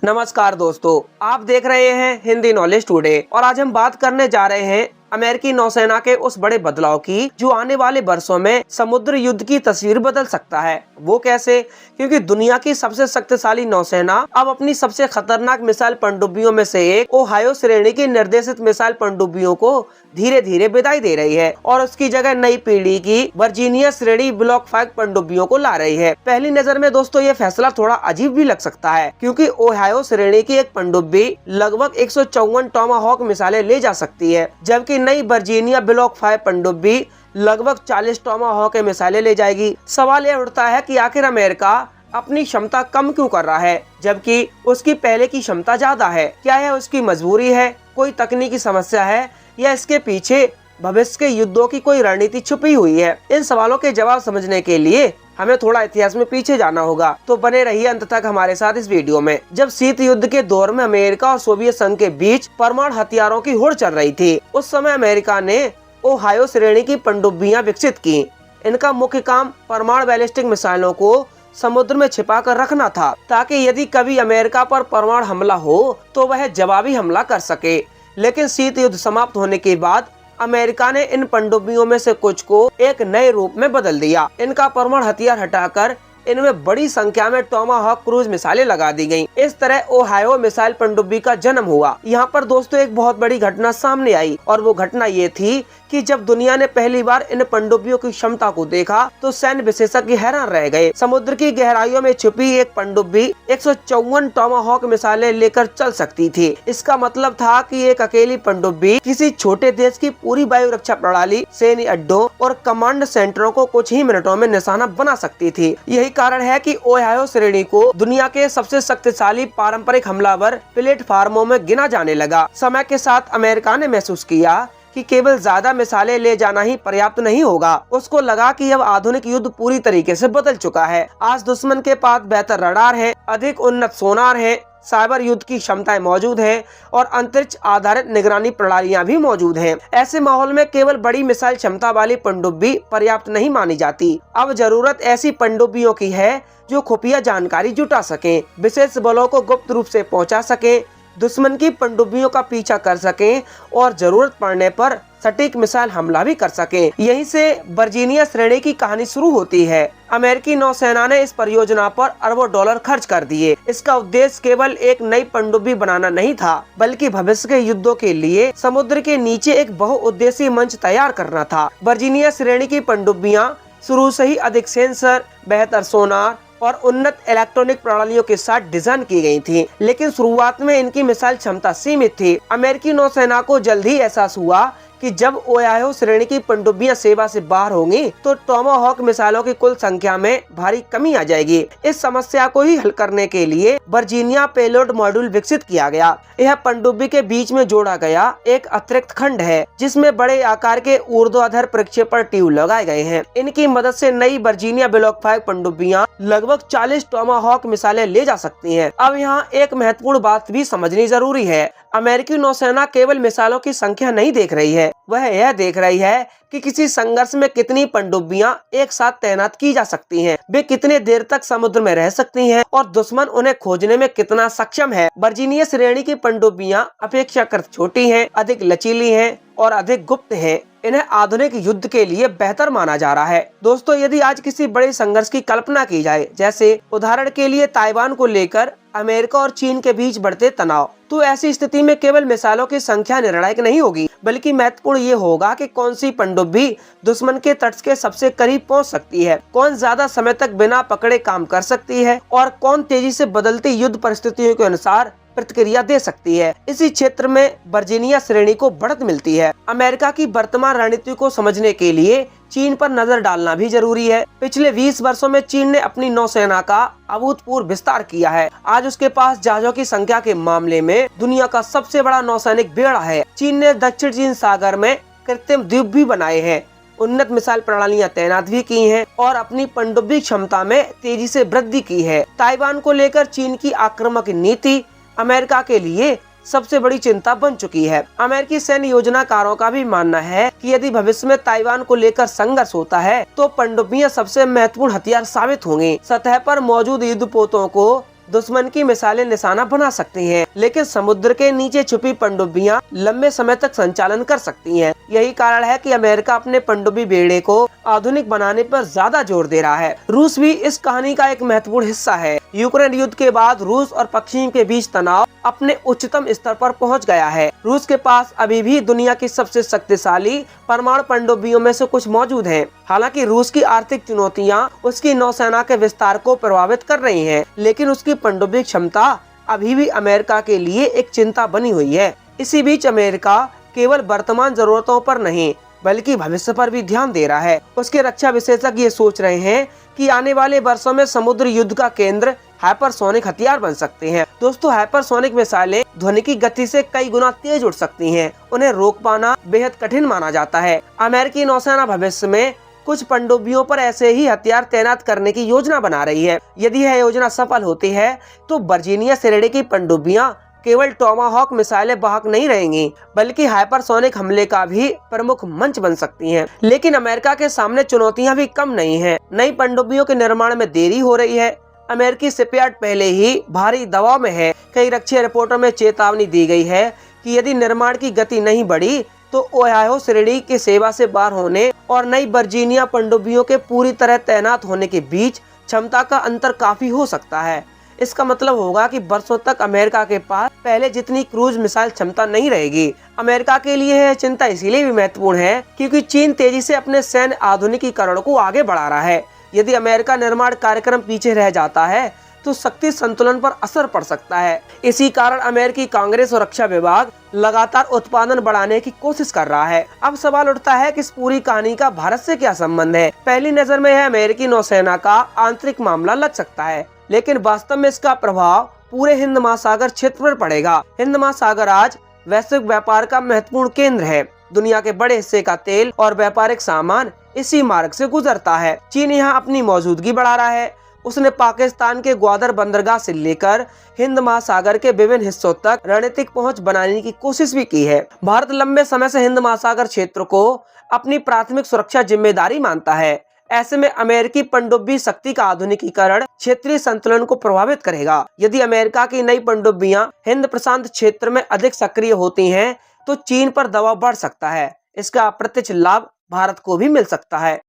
नमस्कार दोस्तों, आप देख रहे हैं हिंदी नॉलेज टुडे और आज हम बात करने जा रहे हैं अमेरिकी नौसेना के उस बड़े बदलाव की जो आने वाले वर्षों में समुद्र युद्ध की तस्वीर बदल सकता है। वो कैसे? क्योंकि दुनिया की सबसे शक्तिशाली नौसेना अब अपनी सबसे खतरनाक मिसाइल पनडुब्बियों में से एक ओहायो श्रेणी की निर्देशित मिसाइल पनडुब्बियों को धीरे धीरे विदाई दे रही है और उसकी जगह नई पीढ़ी की वर्जीनिया श्रेणी ब्लॉक 5 पनडुब्बियों को ला रही है। पहली नजर में दोस्तों ये फैसला थोड़ा अजीब भी लग सकता है, क्योंकि ओहायो श्रेणी की एक पनडुब्बी लगभग 154 टॉमाहॉक मिसाइलें ले जा सकती है, जबकि नई वर्जीनिया ब्लॉक 5 पनडुब्बी लगभग 40 टॉमाहॉक मिसाइलें ले जाएगी। सवाल यह उठता है कि आखिर अमेरिका अपनी क्षमता कम क्यों कर रहा है, जबकि उसकी पहले की क्षमता ज्यादा है? क्या यह उसकी मजबूरी है, कोई तकनीकी समस्या है, या इसके पीछे भविष्य के युद्धों की कोई रणनीति छुपी हुई है? इन सवालों के जवाब समझने के लिए हमें थोड़ा इतिहास में पीछे जाना होगा, तो बने रहिए अंत तक हमारे साथ इस वीडियो में। जब शीत युद्ध के दौर में अमेरिका और सोवियत संघ के बीच परमाणु हथियारों की होड़ चल रही थी, उस समय अमेरिका ने ओहायो श्रेणी की पनडुब्बियां विकसित की। इनका मुख्य काम परमाणु बैलिस्टिक मिसाइलों को समुद्र में छिपा कर रखना था, ताकि यदि कभी अमेरिका पर परमाणु हमला हो तो वह जवाबी हमला कर सके। लेकिन शीत युद्ध समाप्त होने के बाद अमेरिका ने इन पनडुब्बियों में से कुछ को एक नए रूप में बदल दिया। इनका परमाणु हथियार हटाकर इनमें बड़ी संख्या में टॉमाहॉक क्रूज मिसाइलें लगा दी गयी। इस तरह ओहायो मिसाइल पनडुब्बी का जन्म हुआ। यहाँ पर दोस्तों एक बहुत बड़ी घटना सामने आई, और वो घटना ये थी कि जब दुनिया ने पहली बार इन पनडुब्बियों की क्षमता को देखा तो सैन्य विशेषज्ञ हैरान रह गए। समुद्र की गहराइयों में छुपी एक पनडुब्बी 154 टॉमाहॉक मिसाइलें लेकर चल सकती थी। इसका मतलब था कि एक अकेली पनडुब्बी किसी छोटे देश की पूरी वायु रक्षा प्रणाली, सैन्य अड्डों और कमांड सेंटरों को कुछ ही मिनटों में निशाना बना सकती थी। यही कारण है कि ओहायो श्रेणी को दुनिया के सबसे शक्तिशाली पारंपरिक हमलावर प्लेटफार्मों में गिना जाने लगा। समय के साथ अमेरिका ने महसूस किया कि केवल ज्यादा मिसाइलें ले जाना ही पर्याप्त नहीं होगा। उसको लगा कि अब आधुनिक युद्ध पूरी तरीके से बदल चुका है। आज दुश्मन के पास बेहतर रडार है, अधिक उन्नत सोनार है, साइबर युद्ध की क्षमताएं मौजूद हैं और अंतरिक्ष आधारित निगरानी प्रणालियां भी मौजूद हैं। ऐसे माहौल में केवल बड़ी मिसाइल क्षमता वाली पनडुब्बी पर्याप्त नहीं मानी जाती। अब जरूरत ऐसी पनडुब्बियों की है जो खुफिया जानकारी जुटा सकें, विशेष बलों को गुप्त रूप से पहुंचा सकें, दुश्मन की पनडुब्बियों का पीछा कर सकें और जरूरत पड़ने पर सटीक मिसाइल हमला भी कर सकें। यहीं से वर्जीनिया श्रेणी की कहानी शुरू होती है। अमेरिकी नौसेना ने इस परियोजना पर अरबों डॉलर खर्च कर दिए। इसका उद्देश्य केवल एक नई पनडुब्बी बनाना नहीं था, बल्कि भविष्य के युद्धों के लिए समुद्र के नीचे एक बहुउद्देशीय मंच तैयार करना था। वर्जीनिया श्रेणी की पनडुब्बियां शुरू से ही अधिक सेंसर, बेहतर सोनार और उन्नत इलेक्ट्रॉनिक प्रणालियों के साथ डिजाइन की गई थी, लेकिन शुरुआत में इनकी मिसाइल क्षमता सीमित थी। अमेरिकी नौसेना को जल्द ही एहसास हुआ कि जब ओहायो श्रेणी की पनडुब्बियां सेवा से बाहर होंगी तो टॉमाहॉक मिसाइलों की कुल संख्या में भारी कमी आ जाएगी। इस समस्या को ही हल करने के लिए वर्जीनिया पेलोड मॉड्यूल विकसित किया गया। यह पनडुब्बी के बीच में जोड़ा गया एक अतिरिक्त खंड है, जिसमें बड़े आकार के ऊर्ध्वाधर प्रक्षेपण ट्यूब लगाए गए हैं। इनकी मदद से नई वर्जीनिया ब्लॉक 5 पनडुब्बियां लगभग 40 टॉमाहॉक मिसाइलें ले जा सकती हैं। अब यहाँ एक महत्वपूर्ण बात भी समझनी जरूरी है। अमेरिकी नौसेना केवल मिसाइलों की संख्या नहीं देख रही है, वह यह देख रही है कि किसी संघर्ष में कितनी पनडुब्बियां एक साथ तैनात की जा सकती हैं, वे कितने देर तक समुद्र में रह सकती हैं और दुश्मन उन्हें खोजने में कितना सक्षम है। वर्जीनिया श्रेणी की पनडुब्बियां अपेक्षाकृत छोटी हैं, अधिक लचीली हैं और अधिक गुप्त हैं। इन्हें आधुनिक युद्ध के लिए बेहतर माना जा रहा है। दोस्तों, यदि आज किसी बड़े संघर्ष की कल्पना की जाए, जैसे उदाहरण के लिए ताइवान को लेकर अमेरिका और चीन के बीच बढ़ते तनाव, तो ऐसी स्थिति में केवल मिसाइलों की संख्या निर्णायक नहीं होगी, बल्कि महत्वपूर्ण ये होगा कि कौन सी पनडुब्बी दुश्मन के तट के सबसे करीब पहुंच सकती है, कौन ज्यादा समय तक बिना पकड़े काम कर सकती है और कौन तेजी से बदलती युद्ध परिस्थितियों के अनुसार प्रतिक्रिया दे सकती है। इसी क्षेत्र में वर्जीनिया श्रेणी को बढ़त मिलती है। अमेरिका की वर्तमान रणनीति को समझने के लिए चीन पर नजर डालना भी जरूरी है। पिछले 20 वर्षों में चीन ने अपनी नौसेना का अभूतपूर्व विस्तार किया है। आज उसके पास जहाजों की संख्या के मामले में दुनिया का सबसे बड़ा नौसैनिक बेड़ा है। चीन ने दक्षिण चीन सागर में कृत्रिम द्वीप भी बनाए हैं, उन्नत मिसाइल प्रणालियां तैनात भी की हैं और अपनी पनडुब्बी क्षमता में तेजी से वृद्धि की है। ताइवान को लेकर चीन की आक्रामक नीति अमेरिका के लिए सबसे बड़ी चिंता बन चुकी है। अमेरिकी सैन्य योजनाकारों का भी मानना है कि यदि भविष्य में ताइवान को लेकर संघर्ष होता है तो पनडुब्बियां सबसे महत्वपूर्ण हथियार साबित होंगी। सतह पर मौजूद युद्धपोतों को दुश्मन की मिसाइलें निशाना बना सकती हैं, लेकिन समुद्र के नीचे छुपी पनडुब्बियां लंबे समय तक संचालन कर सकती हैं। यही कारण है कि अमेरिका अपने पनडुब्बी बेड़े को आधुनिक बनाने पर ज्यादा जोर दे रहा है। रूस भी इस कहानी का एक महत्वपूर्ण हिस्सा है। यूक्रेन युद्ध के बाद रूस और पश्चिम के बीच तनाव अपने उच्चतम स्तर पर पहुंच गया है। रूस के पास अभी भी दुनिया की सबसे शक्तिशाली परमाणु पनडुब्बियों में से कुछ मौजूद हैं। हालांकि रूस की आर्थिक चुनौतियां उसकी नौसेना के विस्तार को प्रभावित कर रही हैं, लेकिन उसकी पनडुब्बी क्षमता अभी भी अमेरिका के लिए एक चिंता बनी हुई है। इसी बीच अमेरिका केवल वर्तमान जरूरतों पर नहीं बल्कि भविष्य पर भी ध्यान दे रहा है। उसके रक्षा विशेषज्ञ ये सोच रहे हैं कि आने वाले वर्षों में समुद्र युद्ध का केंद्र हाइपरसोनिक हथियार बन सकते हैं। दोस्तों, हाइपरसोनिक मिसाइलें ध्वनि की गति से कई गुना तेज उड़ सकती हैं। उन्हें रोक पाना बेहद कठिन माना जाता है। अमेरिकी नौसेना भविष्य में कुछ पनडुब्बियों पर ऐसे ही हथियार तैनात करने की योजना बना रही है। यदि यह योजना सफल होती है तो वर्जीनिया श्रेणी की पनडुब्बियां केवल टोमाहॉक मिसाइलें वाहक नहीं रहेंगी, बल्कि हाइपरसोनिक हमले का भी प्रमुख मंच बन सकती हैं। लेकिन अमेरिका के सामने चुनौतियां भी कम नहीं हैं। नई पनडुब्बियों के निर्माण में देरी हो रही है। अमेरिकी शिपयार्ड पहले ही भारी दबाव में है। कई रक्षा रिपोर्टों में चेतावनी दी गई है कि यदि निर्माण की गति नहीं बढ़ी तो ओहायो श्रेणी के सेवा से बाहर होने और नई वर्जीनिया पनडुब्बियों के पूरी तरह तैनात होने के बीच क्षमता का अंतर काफी हो सकता है। इसका मतलब होगा कि वर्षों तक अमेरिका के पास पहले जितनी क्रूज मिसाइल क्षमता नहीं रहेगी। अमेरिका के लिए यह चिंता इसीलिए भी महत्वपूर्ण है क्योंकि चीन तेजी से अपने सैन्य आधुनिकीकरण को आगे बढ़ा रहा है। यदि अमेरिका निर्माण कार्यक्रम पीछे रह जाता है तो शक्ति संतुलन पर असर पड़ सकता है। इसी कारण अमेरिकी कांग्रेस और रक्षा विभाग लगातार उत्पादन बढ़ाने की कोशिश कर रहा है। अब सवाल उठता है कि इस पूरी कहानी का भारत से क्या संबंध है। पहली नजर में यह अमेरिकी नौसेना का आंतरिक मामला लग सकता है, लेकिन वास्तव में इसका प्रभाव पूरे हिंद महासागर क्षेत्र पर पड़ेगा। हिंद महासागर आज वैश्विक व्यापार का महत्वपूर्ण केंद्र है। दुनिया के बड़े हिस्से का तेल और व्यापारिक सामान इसी मार्ग से गुजरता है। चीन यहाँ अपनी मौजूदगी बढ़ा रहा है। उसने पाकिस्तान के ग्वादर बंदरगाह से लेकर हिंद महासागर के विभिन्न हिस्सों तक रणनीतिक पहुंच बनाने की कोशिश भी की है। भारत लंबे समय से हिंद महासागर क्षेत्र को अपनी प्राथमिक सुरक्षा जिम्मेदारी मानता है। ऐसे में अमेरिकी पनडुब्बी शक्ति का आधुनिकीकरण क्षेत्रीय संतुलन को प्रभावित करेगा। यदि अमेरिका की नई पनडुब्बियां हिंद प्रशांत क्षेत्र में अधिक सक्रिय होती हैं तो चीन पर दबाव बढ़ सकता है। इसका अप्रत्यक्ष लाभ भारत को भी मिल सकता है।